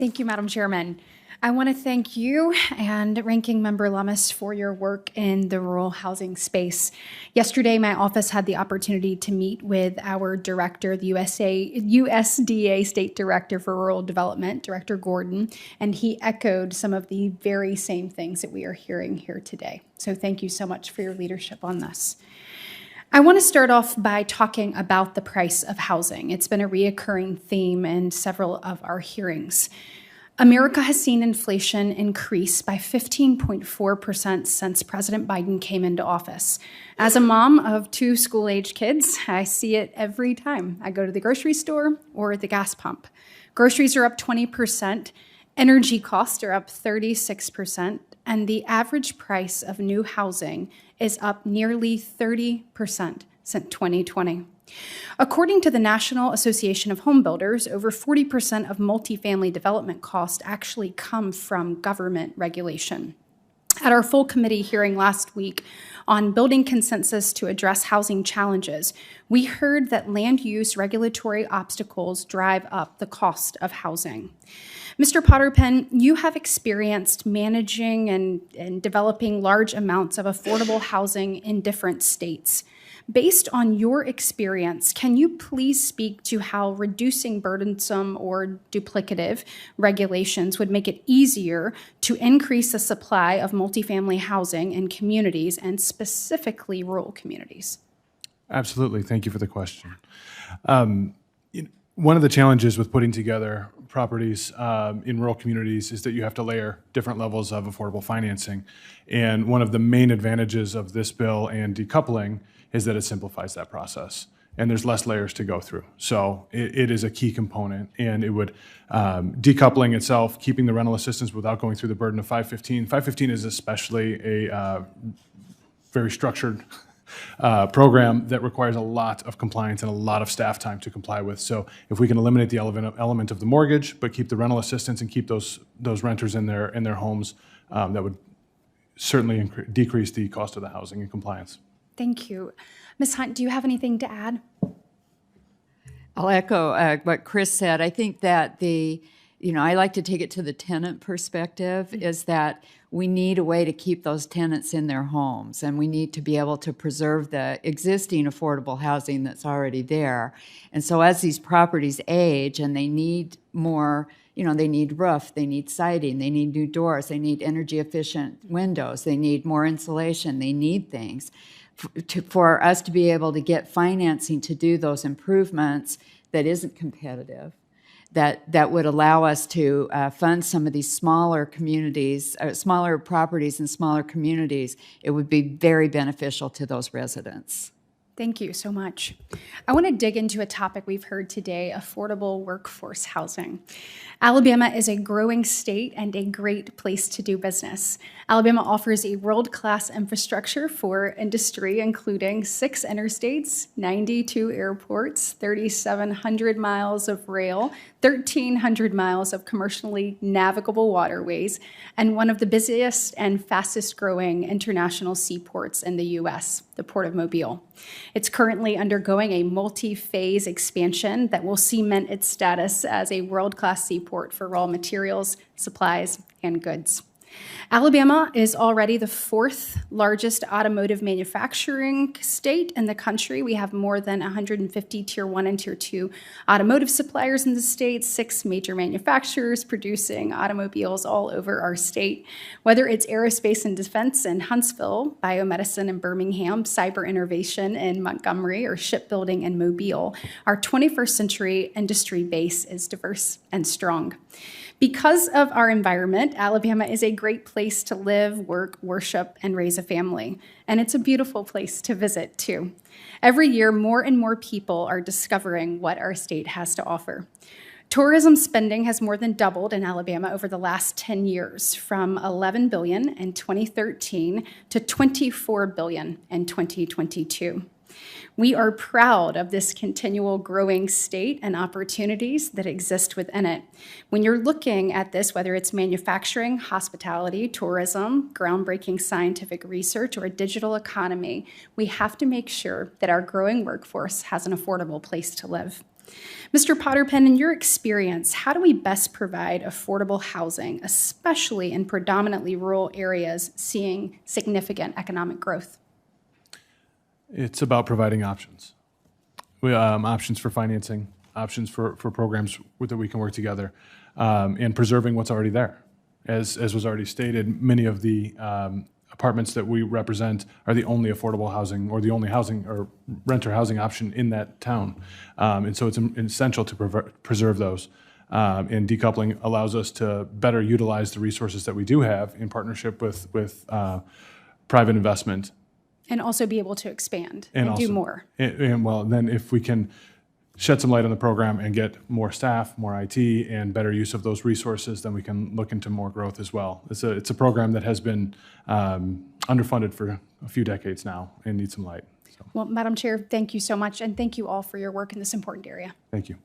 Thank you, Madam Chairman. I want to thank you and Ranking Member Lummis for your work in the rural housing space. Yesterday, my office had the opportunity to meet with our director, the USDA State Director for Rural Development, Director Gordon, and he echoed some of the very same things that we are hearing here today. So thank you so much for your leadership on this. I want to start off by talking about the price of housing. It's been a reoccurring theme in several of our hearings. America has seen inflation increase by 15.4% since President Biden came into office. As a mom of 2 school-age kids, I see it every time I go to the grocery store or the gas pump. Groceries are up 20%, energy costs are up 36%, and the average price of new housing is up nearly 30% since 2020. According to the National Association of Home Builders, over 40% of multifamily development costs actually come from government regulation. At our full committee hearing last week on building consensus to address housing challenges, we heard that land use regulatory obstacles drive up the cost of housing. Mr. Potterpen, you have experienced managing and developing large amounts of affordable housing in different states. Based on your experience, can you please speak to how reducing burdensome or duplicative regulations would make it easier to increase the supply of multifamily housing in communities and specifically rural communities? Absolutely. Thank you for the question. One of the challenges with putting together properties in rural communities is that you have to layer different levels of affordable financing. And one of the main advantages of this bill and decoupling is that it simplifies that process. And there's less layers to go through. So it is a key component. And it would, decoupling itself, keeping the rental assistance without going through the burden of 515. 515 is especially a very structured program that requires a lot of compliance and a lot of staff time to comply with. So if we can eliminate the element of the mortgage, but keep the rental assistance and keep those renters in their homes, that would certainly decrease the cost of the housing and compliance. Thank you. Ms. Hunt, do you have anything to add? I'll echo what Chris said. I think that I like to take it to the tenant perspective, is that we need a way to keep those tenants in their homes, and we need to be able to preserve the existing affordable housing that's already there. And so as these properties age and they need more, they need roof, they need siding, they need new doors, they need energy efficient windows, they need more insulation, they need things. For us to be able to get financing to do those improvements that isn't competitive, that would allow us to fund some of these smaller communities, smaller properties in smaller communities, it would be very beneficial to those residents. Thank you so much. I want to dig into a topic we've heard today, affordable workforce housing. Alabama is a growing state and a great place to do business. Alabama offers a world-class infrastructure for industry, including 6 interstates, 92 airports, 3,700 miles of rail, 1,300 miles of commercially navigable waterways, and one of the busiest and fastest growing international seaports in the U.S., the Port of Mobile. It's currently undergoing a multi-phase expansion that will cement its status as a world-class seaport for raw materials, supplies, and goods. Alabama is already the 4th largest automotive manufacturing state in the country. We have more than 150 Tier 1 and Tier 2 automotive suppliers in the state, 6 major manufacturers producing automobiles all over our state. Whether it's aerospace and defense in Huntsville, biomedicine in Birmingham, cyber innovation in Montgomery, or shipbuilding in Mobile, our 21st century industry base is diverse and strong. Because of our environment, Alabama is a great place to live, work, worship, and raise a family. And it's a beautiful place to visit, too. Every year, more and more people are discovering what our state has to offer. Tourism spending has more than doubled in Alabama over the last 10 years, from $11 billion in 2013 to $24 billion in 2022. We are proud of this continual growing state and opportunities that exist within it. When you're looking at this, whether it's manufacturing, hospitality, tourism, groundbreaking scientific research, or a digital economy, we have to make sure that our growing workforce has an affordable place to live. Mr. Potterpen, in your experience, how do we best provide affordable housing, especially in predominantly rural areas seeing significant economic growth? It's about providing options. Options for financing, options for programs that we can work together, and preserving what's already there. As was already stated, many of the apartments that we represent are the only affordable housing or the only housing or renter housing option in that town. And so it's essential to preserve those. And decoupling allows us to better utilize the resources that we do have in partnership with private investment. And also be able to expand and do more. And well, then if we can shed some light on the program and get more staff, more IT, and better use of those resources, then we can look into more growth as well. It's a program that has been underfunded for a few decades now and needs some light. So, Well, Madam Chair, thank you so much, and thank you all for your work in this important area. thank you.